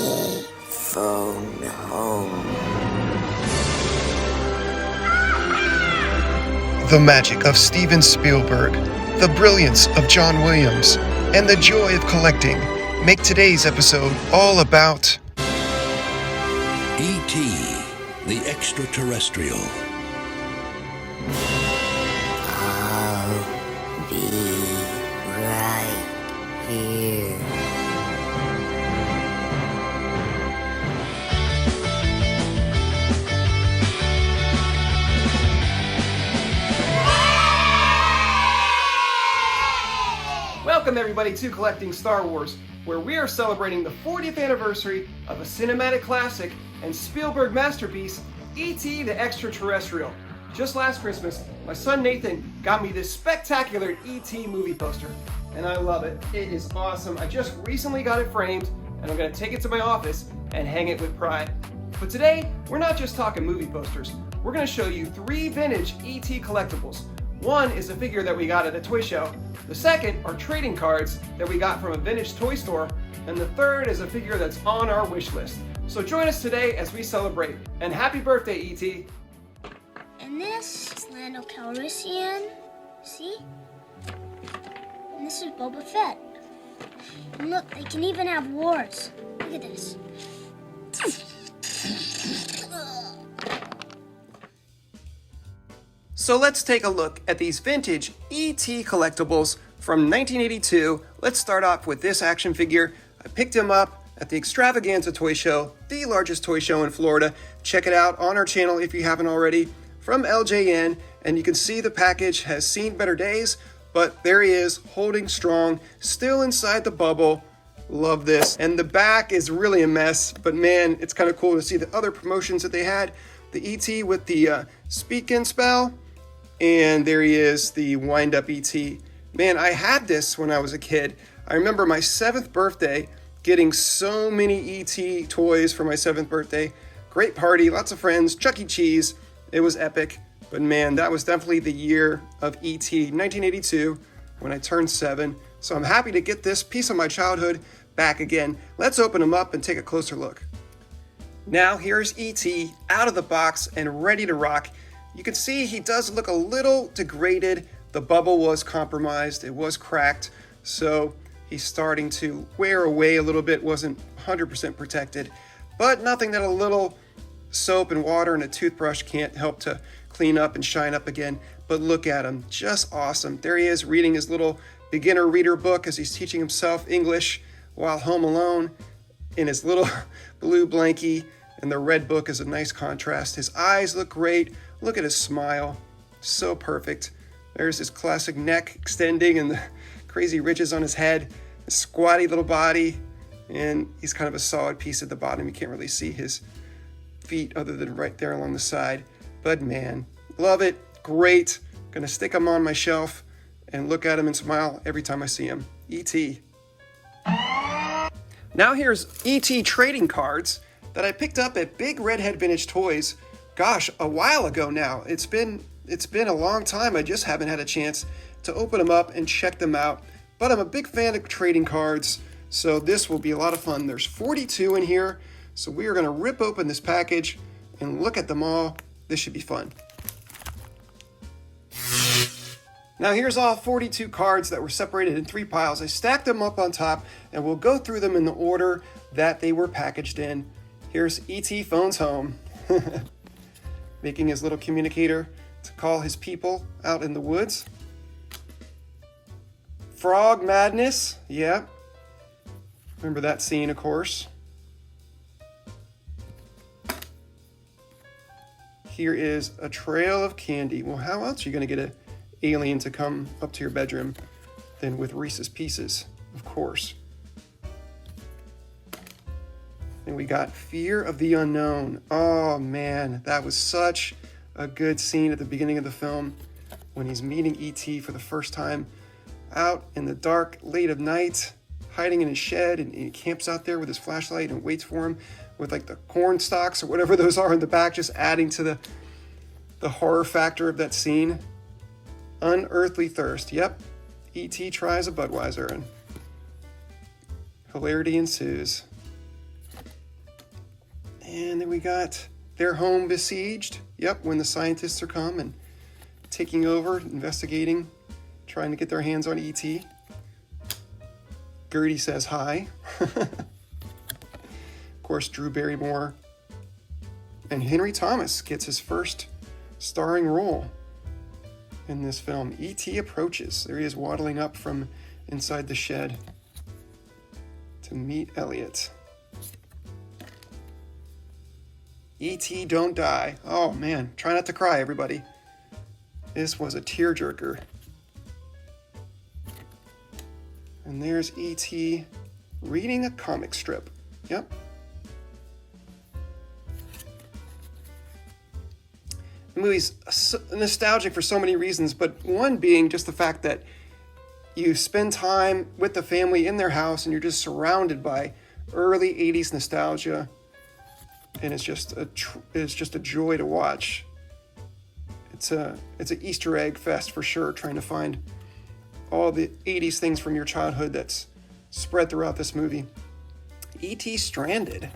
Phone home. The magic of Steven Spielberg, the brilliance of John Williams, and the joy of collecting make today's episode all about E.T., the extraterrestrial. I'll be right here. Welcome everybody to Collecting Star Wars, where we are celebrating the 40th anniversary of a cinematic classic and Spielberg masterpiece, E.T. the Extraterrestrial. Just last Christmas, my son Nathan got me this spectacular E.T. movie poster, and I love it. It is awesome. I just recently got it framed, and I'm going to take it to my office and hang it with pride. But today, we're not just talking movie posters. We're going to show you 3 vintage E.T. collectibles. One is a figure that we got at a toy show. The second are trading cards that we got from a vintage toy store. And the third is a figure that's on our wish list. So join us today as we celebrate. And happy birthday, E.T. And this is Lando Calrissian. See? And this is Boba Fett. And look, they can even have wars. Look at this. So let's take a look at these vintage E.T. collectibles from 1982. Let's start off with this action figure. I picked him up at the Extravaganza Toy Show, the largest toy show in Florida. Check it out on our channel if you haven't already, from LJN. And you can see the package has seen better days, but there he is, holding strong, still inside the bubble. Love this. And the back is really a mess, but man, it's kind of cool to see the other promotions that they had. The E.T. with the speak and spell. And there he is, the wind-up E.T. Man, I had this when I was a kid. I remember my 7th birthday getting so many E.T. toys for my 7th birthday. Great party, lots of friends, Chuck E. Cheese. It was epic. But man, that was definitely the year of E.T. 1982 when I turned 7. So I'm happy to get this piece of my childhood back again. Let's open them up and take a closer look. Now here's E.T. out of the box and ready to rock. You can see he does look a little degraded. The bubble was compromised, it was cracked, so he's starting to wear away a little bit, wasn't 100% protected, but nothing that a little soap and water and a toothbrush can't help to clean up and shine up again. But look at him, just awesome. There he is reading his little beginner reader book as he's teaching himself English while home alone in his little blue blankie, and the red book is a nice contrast. His eyes look great. Look at his smile, so perfect. There's his classic neck extending and the crazy ridges on his head, his squatty little body, and he's kind of a solid piece at the bottom. You can't really see his feet other than right there along the side. But man, love it, great. Gonna stick him on my shelf and look at him and smile every time I see him. E.T. Now here's E.T. trading cards that I picked up at Big Redhead Vintage Toys. Gosh, a while ago now. It's been a long time. I just haven't had a chance to open them up and check them out. But I'm a big fan of trading cards, so this will be a lot of fun. There's 42 in here, so we are going to rip open this package and look at them all. This should be fun. Now here's all 42 cards that were separated in 3 piles. I stacked them up on top, and we'll go through them in the order that they were packaged in. Here's E.T. phones home. Making his little communicator to call his people out in the woods. Frog Madness, yeah. Remember that scene, of course. Here is a trail of candy. Well, how else are you going to get an alien to come up to your bedroom than with Reese's Pieces, of course. And we got Fear of the Unknown. Oh man, that was such a good scene at the beginning of the film when he's meeting E.T. for the first time out in the dark, late of night, hiding in his shed, and he camps out there with his flashlight and waits for him with like the corn stalks or whatever those are in the back, just adding to the horror factor of that scene. Unearthly Thirst. Yep. E.T. tries a Budweiser and hilarity ensues. And then we got their home besieged. Yep, when the scientists are come and taking over, investigating, trying to get their hands on E.T. Gertie says hi. Of course, Drew Barrymore and Henry Thomas gets his first starring role in this film. E.T. approaches. There he is waddling up from inside the shed to meet Elliot. E.T. don't die. Oh man, try not to cry, everybody. This was a tearjerker. And there's E.T. reading a comic strip. Yep. The movie's nostalgic for so many reasons, but one being just the fact that you spend time with the family in their house and you're just surrounded by early 80s nostalgia, and it's just a joy to watch. It's an Easter egg fest for sure, trying to find all the 80s things from your childhood that's spread throughout this movie. E.T. stranded.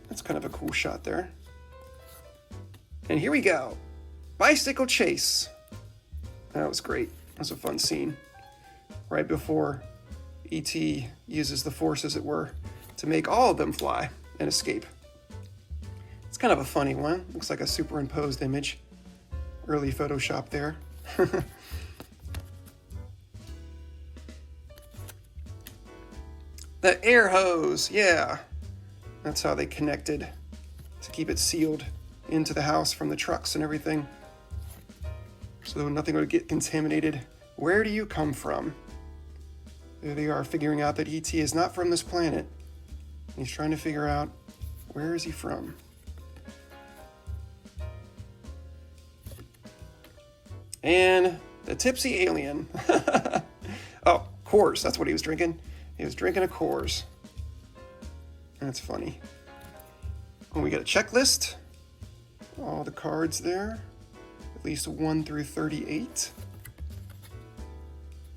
That's kind of a cool shot there. And here we go. Bicycle chase. That was great. That was a fun scene. Right before E.T. uses the Force, as it were, to make all of them fly and escape. It's kind of a funny one. Looks like a superimposed image. Early Photoshop there. The air hose, yeah. That's how they connected to keep it sealed into the house from the trucks and everything, so nothing would get contaminated. Where do you come from? There they are, figuring out that E.T. is not from this planet. He's trying to figure out, where is he from? And the tipsy alien. Oh, Coors, that's what he was drinking. He was drinking a Coors. That's funny. And we got a checklist. All the cards there. At least 1 through 38.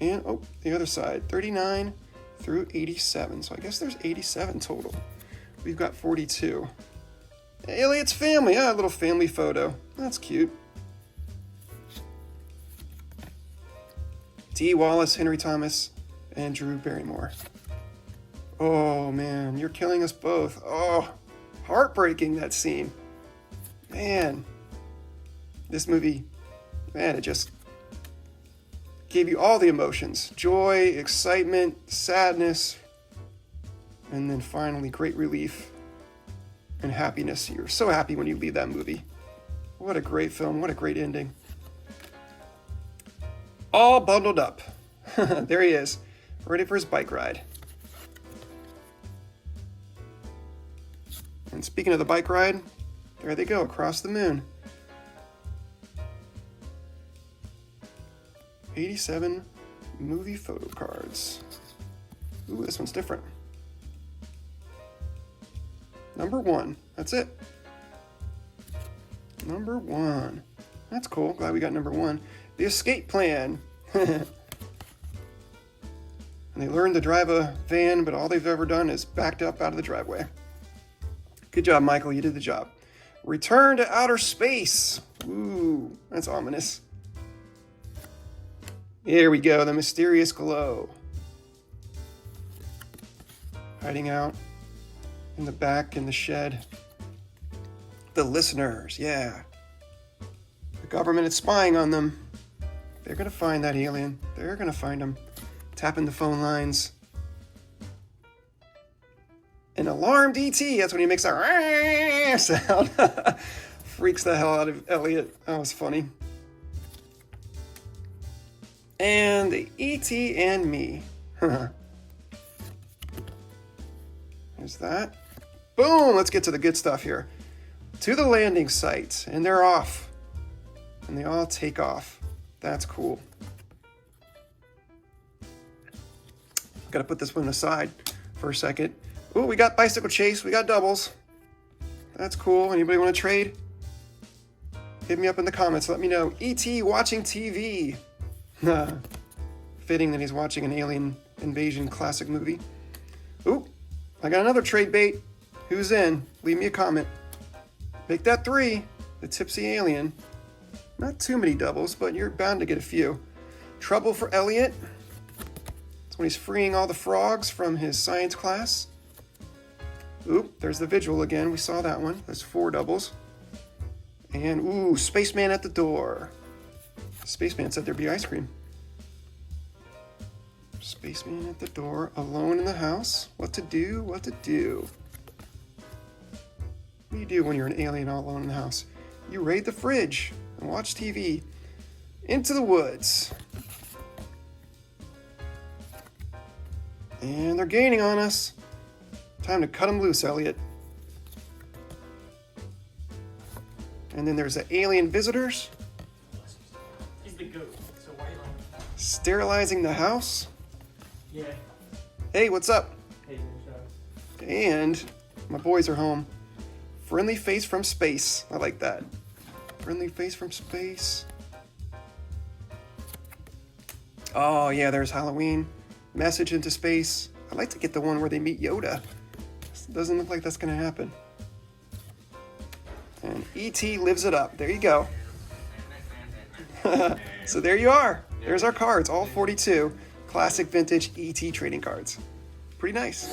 And, oh, the other side. 39 through 87. So I guess there's 87 total. We've got 42. Elliot's family. Ah, a little family photo. That's cute. Dee Wallace, Henry Thomas, and Drew Barrymore. Oh man, you're killing us both. Oh, heartbreaking, that scene. Man, this movie, man, it just gave you all the emotions. Joy, excitement, sadness, and then finally great relief and happiness. You're so happy when you leave that movie. What a great film, what a great ending. All bundled up. There he is, ready for his bike ride. And speaking of the bike ride, there they go, across the moon. 87 movie photo cards. Ooh, this one's different. Number 1, that's it. Number 1. That's cool, glad we got number 1. The escape plan. And they learned to drive a van, but all they've ever done is backed up out of the driveway. Good job, Michael, you did the job. Return to outer space. Ooh, that's ominous. Here we go, the mysterious glow. Hiding out in the back in the shed. The listeners, yeah. The government is spying on them. They're gonna find that alien. They're gonna find him. Tapping the phone lines. An alarmed E.T. That's when he makes that sound. Freaks the hell out of Elliot. That was funny. And the E.T. and me. There's that. Boom! Let's get to the good stuff here. To the landing site. And they're off. And they all take off. That's cool. Gotta put this one aside for a second. Ooh, we got bicycle chase. We got doubles. That's cool. Anybody want to trade? Hit me up in the comments. Let me know. E.T. watching TV. Fitting that he's watching an alien invasion classic movie. Ooh, I got another trade bait. Who's in? Leave me a comment. Make that 3, the tipsy alien. Not too many doubles, but you're bound to get a few. Trouble for Elliot. That's when he's freeing all the frogs from his science class. Oop, there's the Vigil again. We saw that one. That's 4 doubles. And, ooh, Spaceman at the door. Spaceman said there'd be ice cream. Spaceman at the door, alone in the house. What to do, what to do. What do you do when you're an alien all alone in the house? You raid the fridge and watch TV. Into the woods. And they're gaining on us. Time to cut them loose, Elliot. And then there's the alien visitors. He's the goat, so why you like that? Sterilizing the house. Yeah. Hey, what's up? Hey, good show. And my boys are home. Friendly face from space. I like that. Friendly face from space. Oh, yeah, there's Halloween. Message into space. I'd like to get the one where they meet Yoda. Doesn't look like that's going to happen. And E.T. lives it up. There you go. So there you are. There's our cards, all 42. Classic vintage E.T. trading cards. Pretty nice.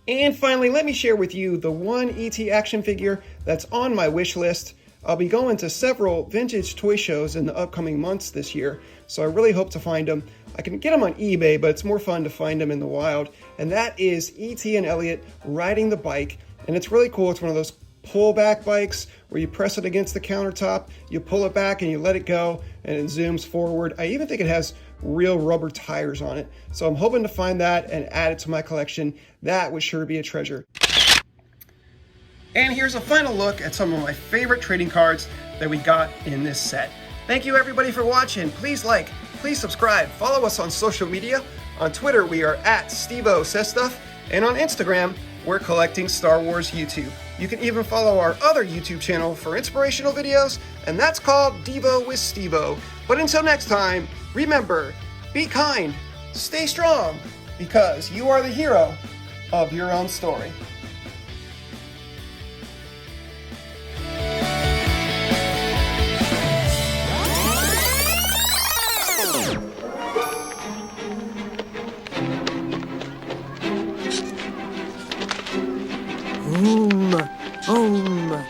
And finally, let me share with you the one E.T. action figure that's on my wish list. I'll be going to several vintage toy shows in the upcoming months this year, so I really hope to find them. I can get them on eBay, but it's more fun to find them in the wild. And that is E.T. and Elliot riding the bike. And it's really cool. It's one of those pull-back bikes where you press it against the countertop, you pull it back and you let it go, and it zooms forward. I even think it has real rubber tires on it. So I'm hoping to find that and add it to my collection. That would sure be a treasure. And here's a final look at some of my favorite trading cards that we got in this set. Thank you everybody for watching. Please like, please subscribe, follow us on social media. On Twitter, we are at StevoSaysStuff, and on Instagram, we're Collecting Star Wars YouTube. You can even follow our other YouTube channel for inspirational videos, and that's called Devo with Stevo. But until next time, remember, be kind, stay strong, because you are the hero of your own story. Home.